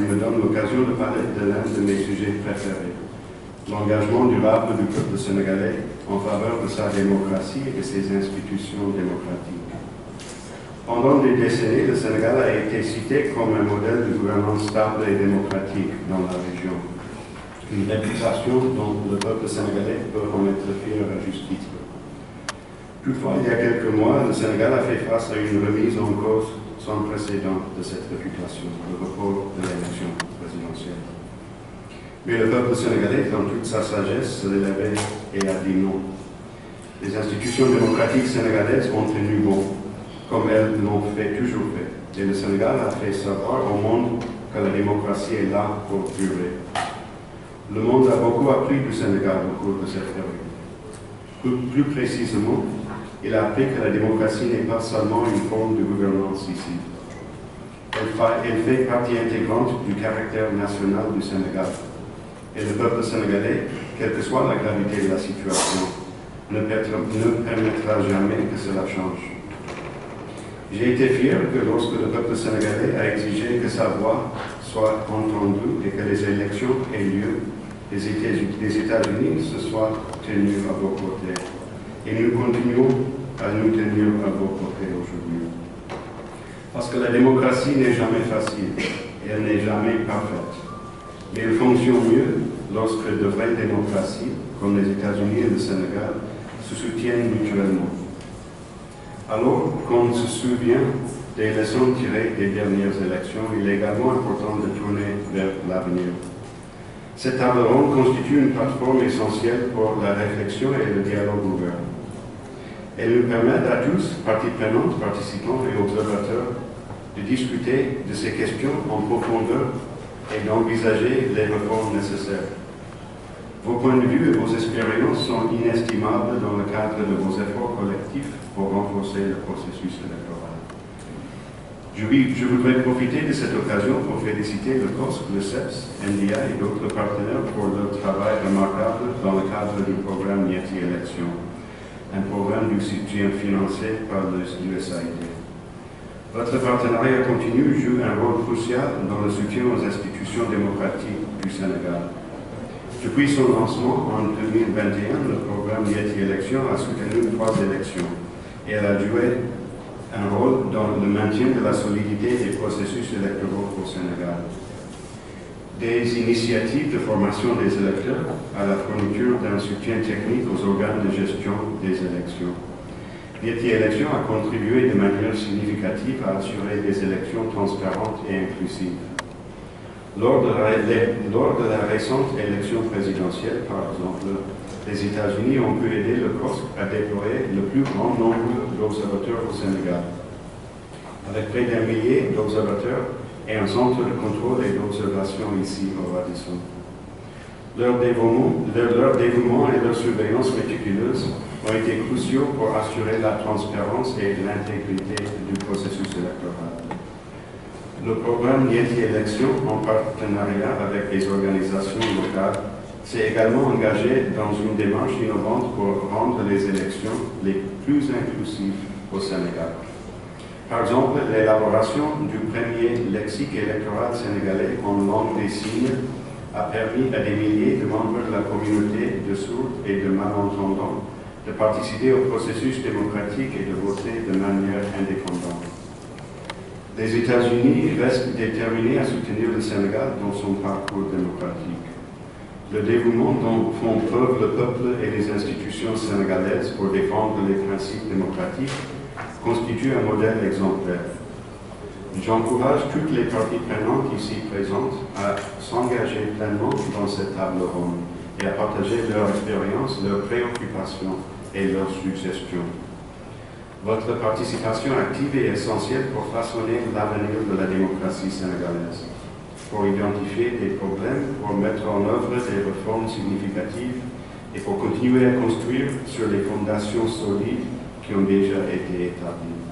me donne l'occasion de parler de l'un de mes sujets préférés, l'engagement durable du peuple sénégalais en faveur de sa démocratie et de ses institutions démocratiques. Pendant des décennies, le Sénégal a été cité comme un modèle de gouvernance stable et démocratique dans la région. Une réputation dont le peuple sénégalais peut en être fier à juste titre. Toutefois, il y a quelques mois, le Sénégal a fait face à une remise en cause sans précédent de cette réputation, le report de l'élection présidentielle. Mais le peuple sénégalais, dans toute sa sagesse, s'est levé et a dit non. Les institutions démocratiques sénégalaises ont tenu bon, comme elles l'ont toujours fait. Et le Sénégal a fait savoir au monde que la démocratie est là pour durer. Le monde a beaucoup appris du Sénégal au cours de cette période. Plus précisément, il a appris que la démocratie n'est pas seulement une forme de gouvernance ici. Elle fait partie intégrante du caractère national du Sénégal. Et le peuple sénégalais, quelle que soit la gravité de la situation, ne permettra jamais que cela change. J'ai été fier que lorsque le peuple sénégalais a exigé que sa voix soit entendue et que les élections aient lieu, les États-Unis se soient tenus à vos côtés. Et nous continuons à nous tenir à vos côtés aujourd'hui. Parce que la démocratie n'est jamais facile, et elle n'est jamais parfaite. Mais elle fonctionne mieux lorsque de vraies démocraties, comme les États-Unis et le Sénégal, se soutiennent mutuellement. Alors qu'on se souvient des leçons tirées des dernières élections, il est également important de tourner vers l'avenir. Cette table ronde constitue une plateforme essentielle pour la réflexion et le dialogue ouvert. Elle nous permet à tous, parties prenantes, participants et observateurs, de discuter de ces questions en profondeur et d'envisager les réformes nécessaires. Vos points de vue et vos expériences sont inestimables dans le cadre de vos efforts collectifs pour renforcer le processus électoral. Je voudrais profiter de cette occasion pour féliciter le COSC, le CEPS, NDI et d'autres partenaires pour leur travail remarquable dans le cadre du programme Yeti Élection, un programme du soutien financé par l'USAID. Votre partenariat continu joue un rôle crucial dans le soutien aux institutions démocratiques du Sénégal. Depuis son lancement en 2021, le programme Yeti Élection a soutenu 3 élections et elle a joué un rôle dans le maintien de la solidité des processus électoraux au Sénégal. Des initiatives de formation des électeurs à la fourniture d'un soutien technique aux organes de gestion des élections. Yeti Élection a contribué de manière significative à assurer des élections transparentes et inclusives. Lors de la récente élection présidentielle, par exemple, les États-Unis ont pu aider le COSC à déployer le plus grand nombre d'observateurs au Sénégal, avec près d'1 millier d'observateurs et un centre de contrôle et d'observation ici au Radisson. Leur dévouement et leur surveillance méticuleuse ont été cruciaux pour assurer la transparence et l'intégrité du processus électoral. Le programme Yeti Élection, en partenariat avec les organisations locales, s'est également engagé dans une démarche innovante pour rendre les élections les plus inclusives au Sénégal. Par exemple, l'élaboration du premier lexique électoral sénégalais en langue des signes a permis à des milliers de membres de la communauté de sourds et de malentendants de participer au processus démocratique et de voter de manière indépendante. Les États-Unis restent déterminés à soutenir le Sénégal dans son parcours démocratique. Le dévouement dont font preuve le peuple et les institutions sénégalaises pour défendre les principes démocratiques constitue un modèle exemplaire. J'encourage toutes les parties prenantes ici présentes à s'engager pleinement dans cette table ronde et à partager leur expérience, leurs préoccupations et leurs suggestions. Votre participation active est essentielle pour façonner l'avenir de la démocratie sénégalaise, pour identifier des problèmes, pour mettre en œuvre des réformes significatives et pour continuer à construire sur les fondations solides qui ont déjà été établies.